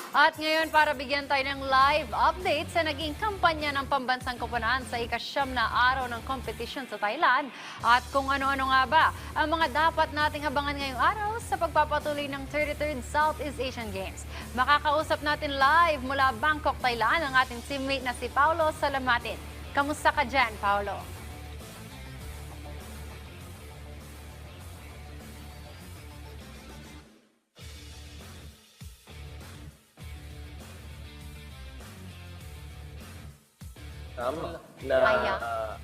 At ngayon para bigyan tayo ng live update sa naging kampanya ng pambansang koponahan sa ika-9 na araw ng kompetisyon sa Thailand at kung ano-ano nga ba ang mga dapat nating abangan ngayong araw sa pagpapatuloy ng 33rd Southeast Asian Games. Makakausap natin live mula Bangkok, Thailand ang ating teammate na si Paolo Salamatin. Kamusta ka dyan, Paolo? Na Kaya?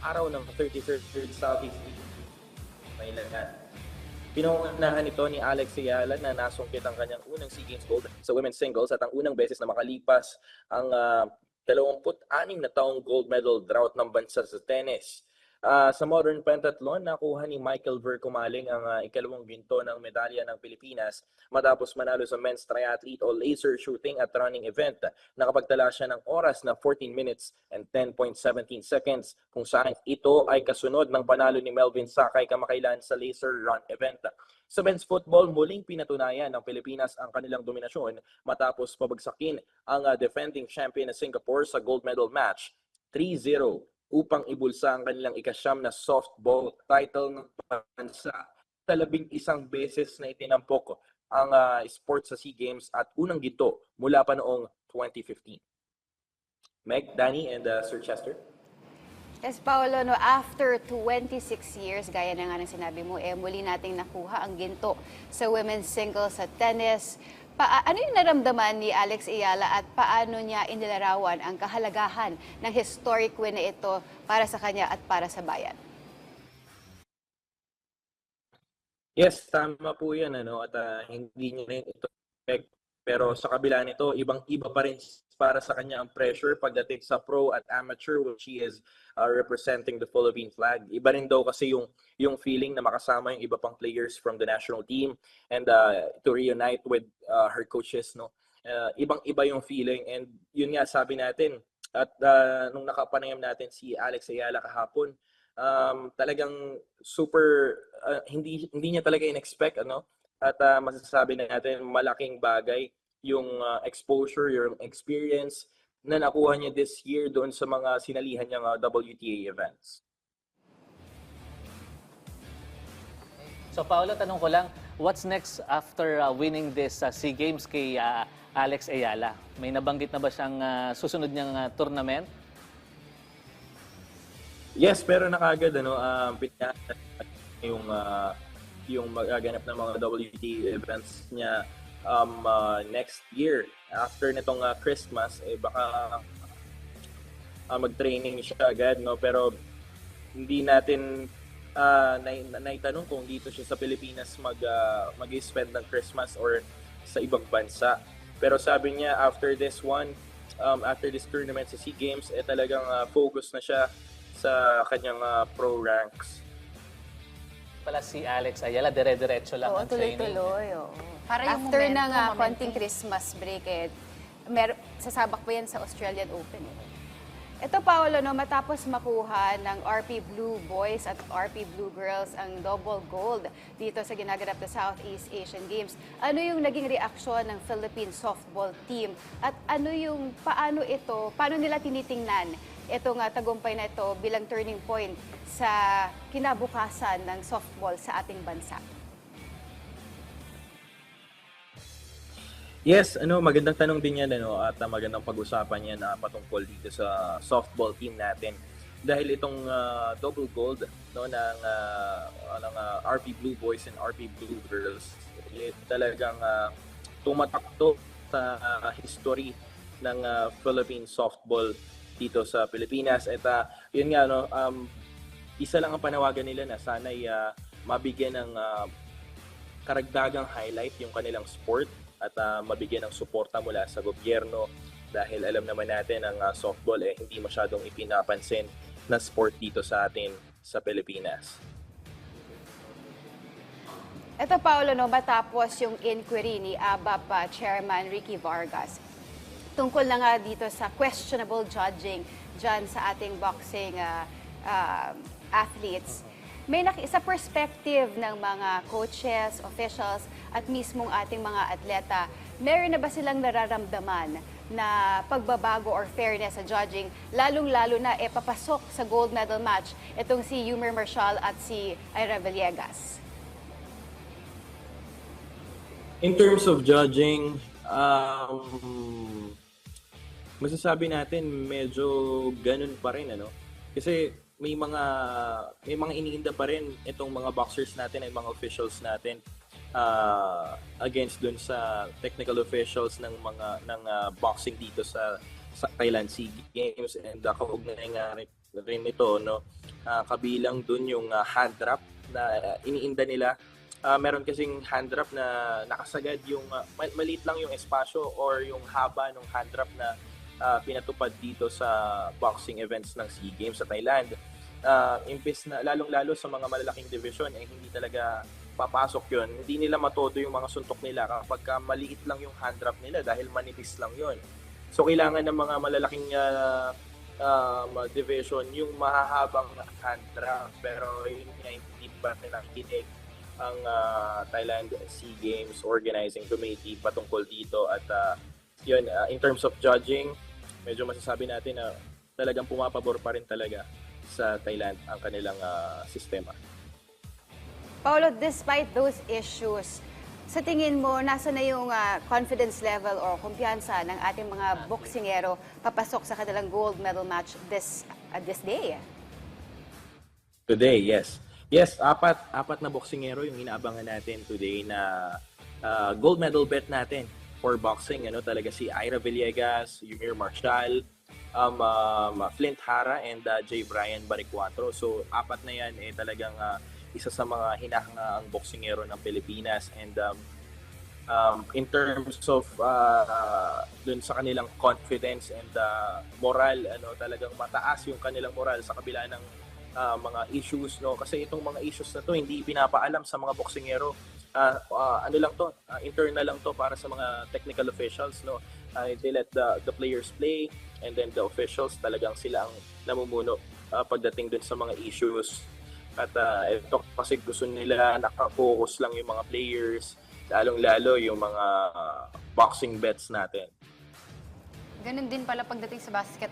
araw ng 33rd Southeast Thailand. Pinungunahan ito ni Alex Ayala na nasungkit ang kanyang unang SEA Games gold sa women's singles at ang unang beses na makalipas ang 26 na taong gold medal drought ng bansa sa tennis. Sa modern pentathlon, nakuha ni Michael Verkumaling ang ikalawang ginto ng medalya ng Pilipinas matapos manalo sa men's triathlete o laser shooting at running event. Nakapagtala siya ng oras na 14 minutes and 10.17 seconds kung saan ito ay kasunod ng panalo ni Melvin Sakay kamakailan sa laser run event. Sa men's football, muling pinatunayan ng Pilipinas ang kanilang dominasyon matapos pabagsakin ang defending champion na Singapore sa gold medal match 3-0 upang ibulsa ang kanilang ika-9 na softball title ng bansa. 11 beses na itinampok ang sports sa SEA Games at unang ginto mula pa noong 2015. Meg, Danny, and Sir Chester. Yes, Paolo, no, after 26 years, gaya na nga ng sinabi mo, muli nating nakuha ang ginto sa women's singles sa tennis. Ano yung naramdaman ni Alex Ayala at paano niya inilarawan ang kahalagahan ng historic win na ito para sa kanya at para sa bayan? Yes, tama po yan. At hindi niya rin ito expect. Pero sa kabila nito, ibang-iba pa rin para sa kanya ang pressure pagdating sa pro at amateur which she is representing the Philippine flag. Iba rin daw kasi yung feeling na makasama yung iba pang players from the national team and to reunite with her coaches. Ibang-iba yung feeling and yun nga sabi natin at nung nakapanayam natin si Alex Ayala kahapon, talagang super hindi niya talaga in-expect at masasabi na natin malaking bagay yung exposure, yung experience na nakuha niya this year doon sa mga sinalihan niyang WTA events. So Paolo, tanong ko lang, what's next after winning this SEA Games kay Alex Ayala? May nabanggit na ba siyang susunod niyang tournament? Yes, pero nakagad yung magaganap ng mga WTA events niya next year. After nitong Christmas, baka mag-training siya agad, pero hindi natin naitanong kung dito siya sa Pilipinas mag-spend ng Christmas or sa ibang bansa. Pero sabi niya after this tournament sa SEA Games, talagang focus na siya sa kanyang pro ranks. Pala si Alex Ayala, dire-diretso lang ang training. Tuloy-tuloy. Para yung After momentum, ng momentum. konting Christmas break, sasabak pa yan sa Australian Open. Ito, Paolo, matapos makuha ng RP Blue Boys at RP Blue Girls ang double gold dito sa ginaganap na Southeast Asian Games, ano yung naging reaksyon ng Philippine softball team at paano nila tinitingnan itong tagumpay na ito bilang turning point sa kinabukasan ng softball sa ating bansa? Yes, magandang tanong din yan at magandang pag-usapan yan patungkol dito sa softball team natin. Dahil itong double gold ng RP Blue Boys and RP Blue Girls, talagang tumatak to sa history ng Philippine softball dito sa Pilipinas. At yun nga, isa lang ang panawagan nila na sana'y mabigyan ng karagdagang highlight yung kanilang sport at mabigyan ng suporta mula sa gobyerno dahil alam naman natin ang softball hindi masyadong ipinapansin na sport dito sa atin sa Pilipinas. Ito, Paolo, matapos yung inquiry ni ABAP Chairman Ricky Vargas tungkol na nga dito sa questionable judging dyan sa ating boxing athletes. sa perspective ng mga coaches, officials, at mismong ating mga atleta, meron na ba silang nararamdaman na pagbabago or fairness sa judging, lalong-lalo na papasok sa gold medal match itong si Yumer Marshall at si Ira Villegas? In terms of judging, masasabi natin medyo ganun pa rin, ano? Kasi may mga iniinda pa rin itong mga boxers natin at mga officials natin against dun sa technical officials ng boxing dito sa Thailand SEA Games, and kaugnay nga rin ito, no, kabilang dun yung hand wrap na iniinda nila. Meron kasing hand wrap na nakasagad yung maliit lang yung espasyo or yung haba ng hand wrap na pinatupad dito sa boxing events ng SEA Games sa Thailand. Impis na lalong-lalo sa mga malalaking division, hindi talaga papasok yun. Hindi nila matodo yung mga suntok nila kapag maliit lang yung hand wrap nila dahil manipis lang yun. So kailangan ng mga malalaking division yung mahahabang hand wrap, pero yun nga hindi pa nakikinig ang Thailand SEA Games Organizing Committee patungkol dito. At yun, in terms of judging, medyo masasabi natin na talagang pumapabor pa rin talaga sa Thailand ang kanilang sistema. Paolo, despite those issues, sa tingin mo, nasa na yung confidence level or kumpiyansa ng ating mga boksingero papasok sa kanilang gold medal match this day? Today, yes. Yes, apat na boksingero yung inaabangan natin today na gold medal bet natin for boxing. Ano talaga si Ira Villegas, Yumer Marshall, Flint Hara, and Jay Brian Baricuatro. So apat na yan talagang isa sa mga hinahangaang boksingero ng Pilipinas. And in terms of dun sa kanilang confidence and moral, talagang mataas yung kanilang moral sa kabila ng mga issues, no, kasi itong mga issues na to hindi pinapaalam sa mga boksingero. Ano lang to, internal lang to para sa mga technical officials, no. They let the players play, and then the officials talagang sila ang namumuno pagdating dun sa mga issues. At ito kasi gusto nila nakafocus lang yung mga players, lalong-lalo yung mga boxing bets natin. Ganun din pala pagdating sa boxing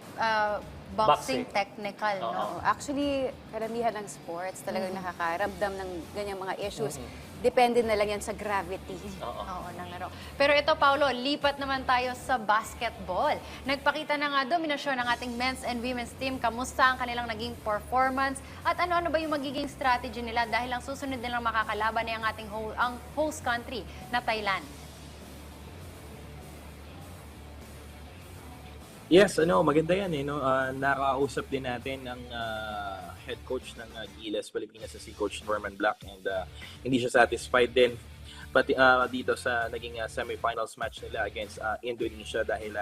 Boxing. technical, no? Actually, karamihan ng sports talagang nakakaramdam ng ganyang mga issues. Depende na lang yan sa gravity. Oo, nangaro. Pero ito, Paolo, lipat naman tayo sa basketball. Nagpakita na nga dominasyon ng ating men's and women's team. Kamusta ang kanilang naging performance? At ano-ano ba yung magiging strategy nila dahil ang susunod nilang makakalaban ay ang ating ang host country na Thailand? Yes, maganda yan, no. Nakausap din natin ang head coach ng Gilas Pilipinas na si Coach Norman Black, and hindi siya satisfied din dito sa naging semifinals match nila against Indonesia dahil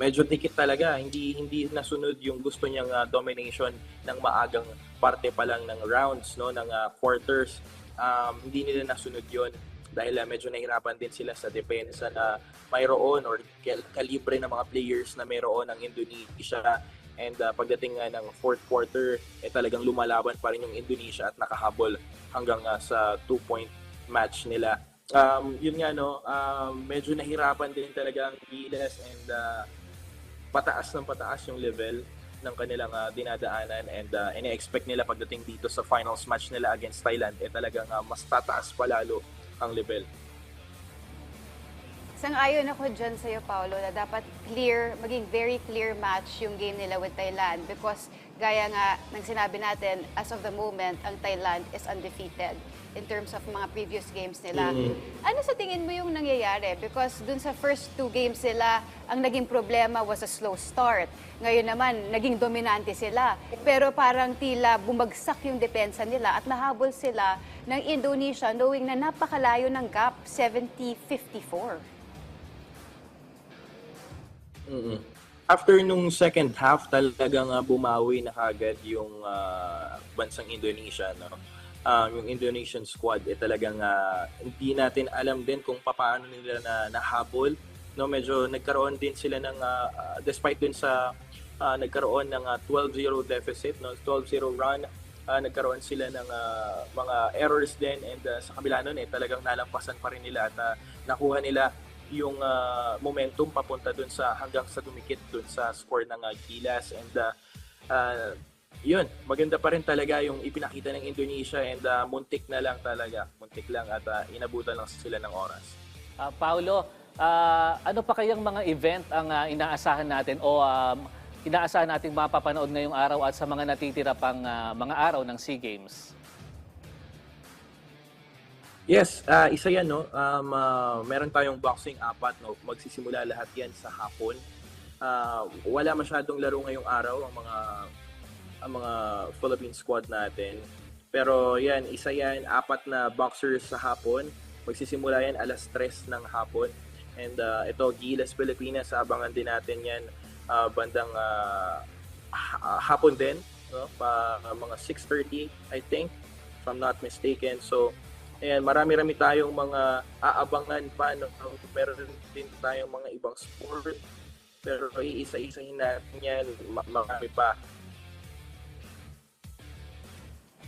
medyo dikit talaga, hindi nasunod yung gusto niyang domination ng maagang parte pa lang ng rounds, no, ng quarters. Hindi nila nasunod yon dahil medyo nahirapan din sila sa depensa na mayroon or kalibre ng mga players na mayroon ang Indonesia. And pagdating ng fourth quarter, talagang lumalaban pa rin yung Indonesia at nakahabol hanggang sa 2-point match nila. Yun nga, no, medyo nahirapan din talaga ang Gilas, and pataas ng pataas yung level ng kanilang dinadaanan, and ine-expect nila pagdating dito sa finals match nila against Thailand, talagang mas tataas pa lalo ang level. Sang-ayon ako dyan sa'yo, Paolo, na dapat maging very clear match yung game nila with Thailand, because gaya nga ng sinabi natin, as of the moment, ang Thailand is undefeated in terms of mga previous games nila. Ano sa tingin mo yung nangyayari? Because dun sa first 2 games nila, ang naging problema was a slow start. Ngayon naman, naging dominante sila. Pero parang tila bumagsak yung depensa nila at nahabol sila ng Indonesia, knowing na napakalayo ng gap, 70-54. After nung second half, talagang bumawi na kagad yung bansang Indonesia, no. Yung Indonesian squad talagang hindi natin alam din kung paano nila nahabol, no. Medyo nagkaroon din sila ng despite dun sa nagkaroon ng 12-0 deficit, no, 12-0 run, nagkaroon sila ng mga errors din, and sa kabila nun talagang nalampasan pa rin nila at nakuha nila yung momentum papunta dun sa hanggang sa dumikit dun sa score ng Gilas. And yun, maganda pa rin talaga yung ipinakita ng Indonesia, and muntik lang at inabutan lang sila ng oras. Paolo, ano pa kayang mga event ang inaasahan natin o inaasahan nating mapapanood ngayong araw at sa mga natitira pang mga araw ng SEA Games? Yes, isa yan, no. Meron tayong boxing 4, no. Magsisimula lahat yan sa hapon. Wala masyadong laro ngayong araw ang mga Philippine squad natin. Pero yan, isa yan, 4 na boxers sa hapon. Magsisimula yan 3:00 ng hapon. And ito, Gilas Pilipinas, abangan din natin yan bandang hapon din, no? Mga 6:30, I think, if I'm not mistaken. So, ayan, marami-rami tayong mga aabangan pa, no? Meron din tayong mga ibang sport, pero iisa-isahin natin yan, marami pa.